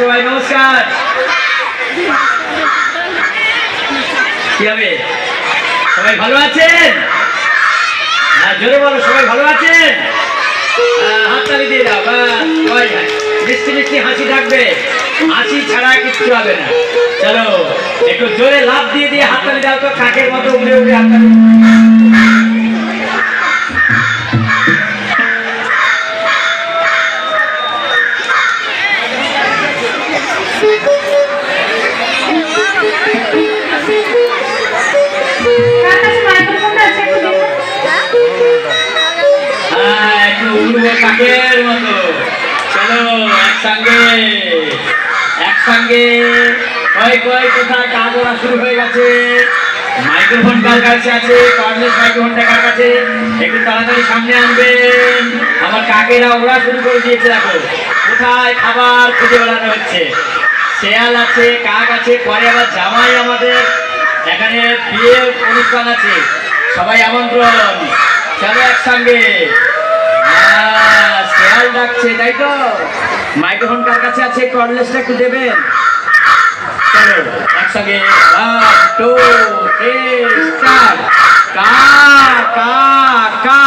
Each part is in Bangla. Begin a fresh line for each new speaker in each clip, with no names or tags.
সবাই নমস্কার। কি হবে, সবাই ভালো আছেন? হ্যাঁ, জোরে বলো, সবাই ভালো আছেন? হাততালি দিয়ে দাও। সবাই মিষ্টি মিষ্টি হাসি থাকবে, হাসি ছাড়া কিচ্ছু হবে না। চলো একটু জোরে লাফ দিয়ে দিয়ে হাততালি দাও তো, কাকের মতো উড়ে উড়ে হাততালি। কাকের মতো চলো একসঙ্গে একসঙ্গে। কয় কয় কোথায় কাজ ওরা শুরু হয়ে গেছে। মাইক্রোফোন কার কাছে আছে? কর্ডলেস মাইক্রোফোনটা কার কাছে? একটু তাড়াতাড়ি সামনে আনবেন। আমার কাকেরা ওরা শুরু করে দিয়েছে। দেখো কোথায় খাবার খুঁজে বেড়ানো হচ্ছে। শেয়াল আছে, কাক আছে, পরে আবার জামাই আমাদের এখানে বিয়ে অনুষ্ঠান আছে, সবাই আমন্ত্রণ। চলো একসঙ্গে। শেয়াল ডাকছে, তাই তো? মাইক্রোফোন কার কাছে আছে? কর্ডলেসটা একটু দেবেন। চলো একসঙ্গে, 1 2 3 স্টার্ট। কা কা কা।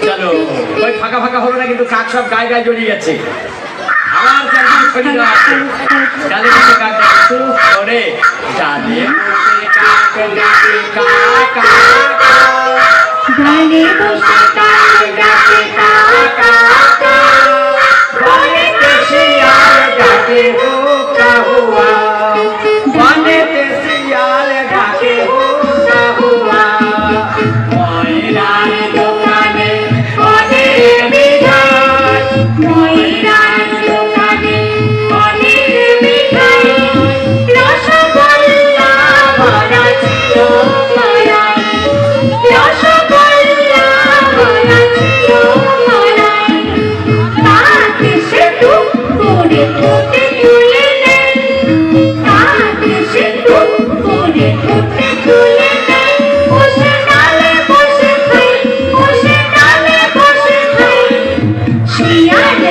চলো ওই ফাঁকা ফাঁকা হবে না কিন্তু, কাক সব গায়ে গায়ে জড়িয়ে গেছে। আমার চারদিকে ছড়িয়ে দেওয়া আছে। ডালে বসে কাক ডাকছে ওরে, ডালে বসে কাক ডাকে কা কা কা, ডালে বসে কাক ডাকে কা কা